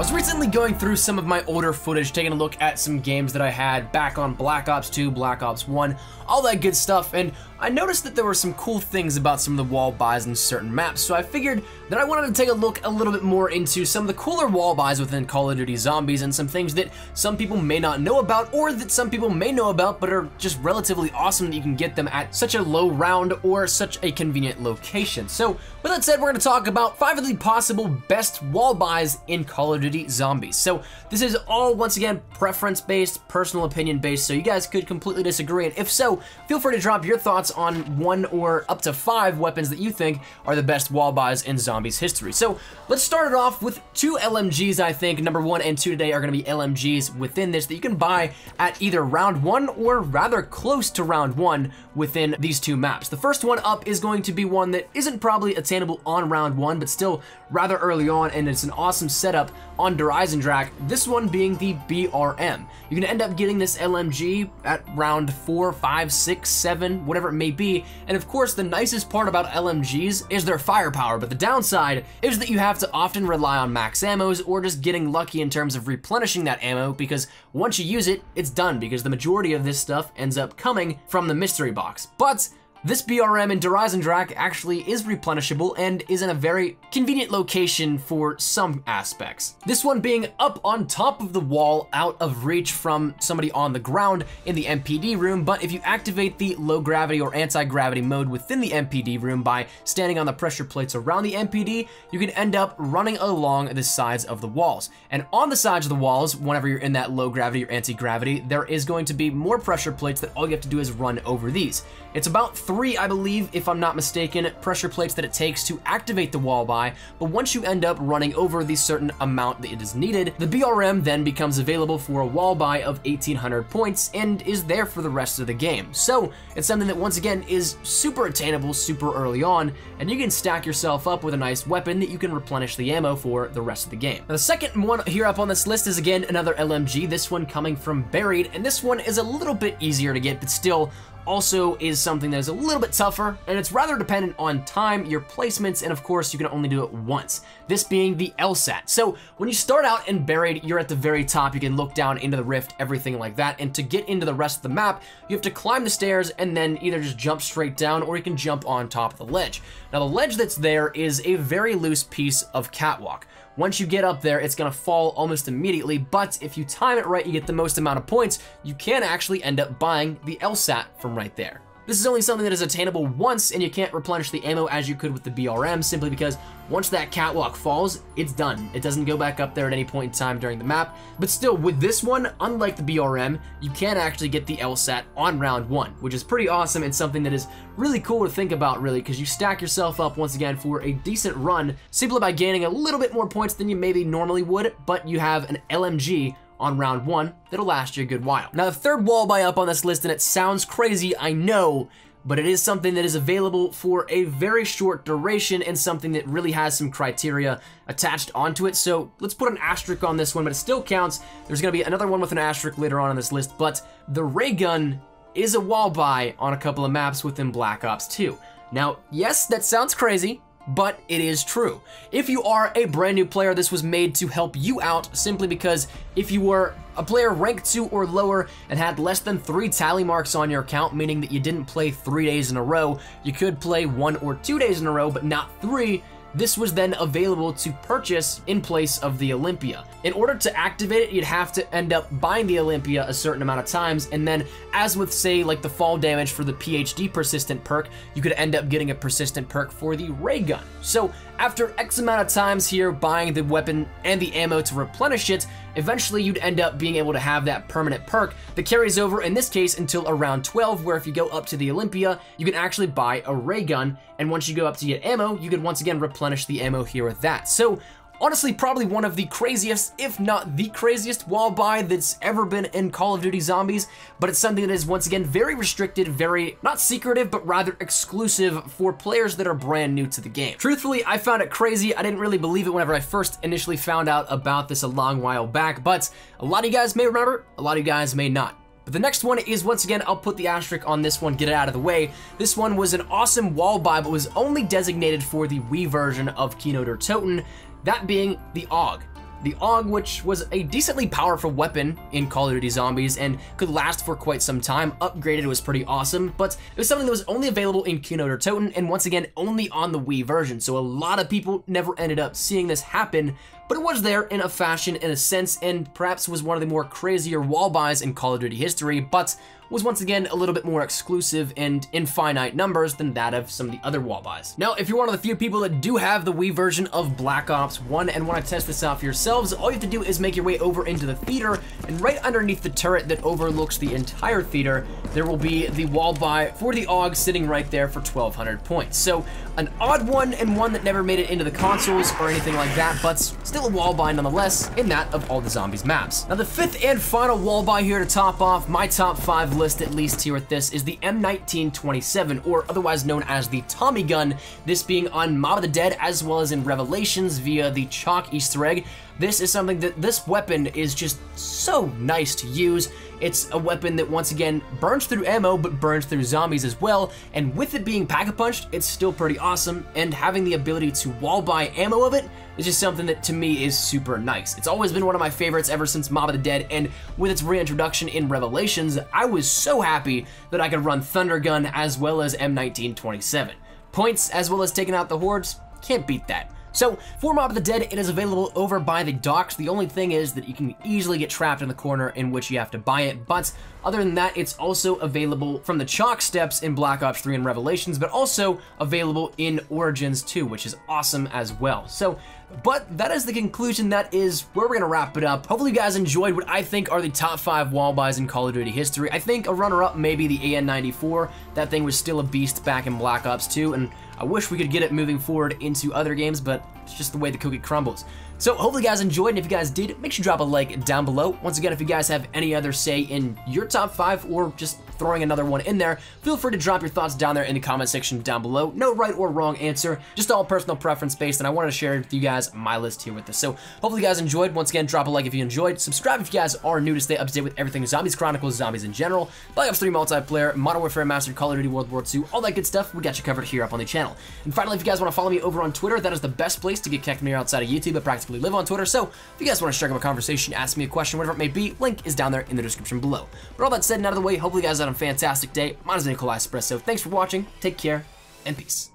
was recently going through some of my older footage, taking a look at some games that I had back on Black Ops 2, Black Ops 1, all that good stuff, and I noticed that there were some cool things about some of the wall buys in certain maps, so I figured that I wanted to take a look a little bit more into some of the cooler wall buys within Call of Duty Zombies and some things that some people may not know about or that some people may know about but are just relatively awesome that you can get them at such a low round or such a convenient location. So with that said, we're going to talk about 5 of the possible best wall buys in Call of Duty Zombies. So this is all, once again, preference based, personal opinion based, so you guys could completely disagree, and if so, feel free to drop your thoughts on 1 or up to 5 weapons that you think are the best wall buys in Zombies history. So let's start it off with 2 LMGs. I think number 1 and 2 today are going to be LMGs within this that you can buy at either round 1 or rather close to round 1 within these 2 maps. The first one up is going to be one that isn't probably attainable on round 1, but still rather early on, and it's an awesome setup on Der Eisendrache, this one being the BRM. You can end up getting this LMG at round 4, 5, 6, 7, whatever it may be, and of course the nicest part about LMGs is their firepower, but the downside is that you have to often rely on max ammos or just getting lucky in terms of replenishing that ammo, because once you use it, it's done, because the majority of this stuff ends up coming from the mystery box. But this BRM in Der Eisendrache actually is replenishable and is in a very convenient location for some aspects. This one being up on top of the wall, out of reach from somebody on the ground in the MPD room, but if you activate the low gravity or anti-gravity mode within the MPD room by standing on the pressure plates around the MPD, you can end up running along the sides of the walls. And on the sides of the walls, whenever you're in that low gravity or anti-gravity, there is going to be more pressure plates that all you have to do is run over these. It's about 3, I believe, if I'm not mistaken, pressure plates that it takes to activate the wall buy, but once you end up running over the certain amount that it is needed, the BRM then becomes available for a wall buy of 1800 points and is there for the rest of the game. So it's something that once again is super attainable super early on, and you can stack yourself up with a nice weapon that you can replenish the ammo for the rest of the game. Now the second one here up on this list is again another LMG, this one coming from Buried, and this one is a little bit easier to get, but still also is something that is a little bit tougher, and it's rather dependent on time, your placements, and of course you can only do it once, this being the LSAT. So when you start out in Buried, you're at the very top, you can look down into the rift, everything like that, and to get into the rest of the map, you have to climb the stairs and then either just jump straight down or you can jump on top of the ledge. Now the ledge that's there is a very loose piece of catwalk. Once you get up there, it's gonna fall almost immediately, but if you time it right, you get the most amount of points, you can actually end up buying the LSAT from right there. This is only something that is attainable once, and you can't replenish the ammo as you could with the BRM, simply because once that catwalk falls, it's done. It doesn't go back up there at any point in time during the map, but still, with this one, unlike the BRM, you can actually get the LSAT on round 1, which is pretty awesome and something that is really cool to think about, really, because you stack yourself up, once again, for a decent run, simply by gaining a little bit more points than you maybe normally would, but you have an LMG on round 1 that'll last you a good while. Now the third wall buy up on this list, and it sounds crazy, I know, but it is something that is available for a very short duration and something that really has some criteria attached onto it. So let's put an asterisk on this one, but it still counts. There's gonna be another one with an asterisk later on this list, but the ray gun is a wall buy on a couple of maps within Black Ops 2. Now, yes, that sounds crazy, but it is true. If you are a brand new player, this was made to help you out, simply because if you were a player ranked 2 or lower and had less than 3 tally marks on your account, meaning that you didn't play 3 days in a row, you could play 1 or 2 days in a row, but not 3, this was then available to purchase in place of the Olympia. In order to activate it, you'd have to end up buying the Olympia a certain amount of times, and then, as with, say, like the fall damage for the PhD persistent perk, you could end up getting a persistent perk for the ray gun. So after X amount of times here buying the weapon and the ammo to replenish it, eventually you'd end up being able to have that permanent perk that carries over, in this case, until around 12, where if you go up to the Olympia, you can actually buy a ray gun, and once you go up to get ammo, you can once again replenish the ammo here with that. So honestly, probably one of the craziest, if not the craziest wall buy that's ever been in Call of Duty Zombies, but it's something that is, once again, very restricted, very, not secretive, but rather exclusive for players that are brand new to the game. Truthfully, I found it crazy. I didn't really believe it whenever I first initially found out about this a long while back, but a lot of you guys may remember, a lot of you guys may not. But the next one is, once again, I'll put the asterisk on this one, get it out of the way. This one was an awesome wall buy, but was only designated for the Wii version of Kino der Toten, that being the AUG. The AUG, which was a decently powerful weapon in Call of Duty Zombies and could last for quite some time. Upgraded, was pretty awesome, but it was something that was only available in Keynote or Toten, and once again, only on the Wii version, so a lot of people never ended up seeing this happen, but it was there in a fashion, in a sense, and perhaps was one of the more crazier wall buys in Call of Duty history, but was once again a little bit more exclusive and in finite numbers than that of some of the other wall buys. Now, if you're one of the few people that do have the Wii version of Black Ops 1 and want to test this out for yourselves, all you have to do is make your way over into the theater, and right underneath the turret that overlooks the entire theater, there will be the wall buy for the AUG sitting right there for 1,200 points. So an odd one and one that never made it into the consoles or anything like that, but still a wall buy nonetheless in that of all the Zombies maps. Now the fifth and final wall buy here to top off my top 5 list, at least here with this, is the M1927, or otherwise known as the Tommy gun, this being on Mob of the Dead as well as in Revelations via the Chalk Easter egg. This is something that this weapon is just so nice to use. It's a weapon that once again burns through ammo but burns through zombies as well, and with it being pack-a-punched, it's still pretty awesome, and having the ability to wall buy ammo of it is just something that to me is super nice. It's always been one of my favorites ever since Mob of the Dead, and with its reintroduction in Revelations, I was so happy that I could run Thunder Gun as well as M1927. Points as well as taking out the hordes, can't beat that. So, for Mob of the Dead, it is available over by the docks. The only thing is that you can easily get trapped in the corner in which you have to buy it, but other than that, it's also available from the Chalk steps in Black Ops 3 and Revelations, but also available in Origins 2, which is awesome as well. So, but that is the conclusion. That is where we're going to wrap it up. Hopefully you guys enjoyed what I think are the top 5 wall buys in Call of Duty history. I think a runner-up maybe the AN94. That thing was still a beast back in Black Ops 2, and I wish we could get it moving forward into other games, but it's just the way the cookie crumbles. So hopefully you guys enjoyed, and if you guys did, make sure you drop a like down below. Once again, if you guys have any other say in your top 5 or just throwing another one in there, feel free to drop your thoughts down there in the comment section down below. No right or wrong answer, just all personal preference based, and I wanted to share with you guys my list here with this. So hopefully you guys enjoyed. Once again, drop a like if you enjoyed. Subscribe if you guys are new to stay up to date with everything Zombies Chronicles, zombies in general, Black Ops 3 multiplayer, Modern Warfare Mastered, Call of Duty World War II, all that good stuff. We got you covered here up on the channel. And finally, if you guys want to follow me over on Twitter, that is the best place to get connected with me outside of YouTube. I practically live on Twitter, so if you guys want to strike up a conversation, ask me a question, whatever it may be, link is down there in the description below. But all that said and out of the way, hopefully you guys had a fantastic day. Mine is Nikolai Espresso. Thanks for watching, take care, and peace.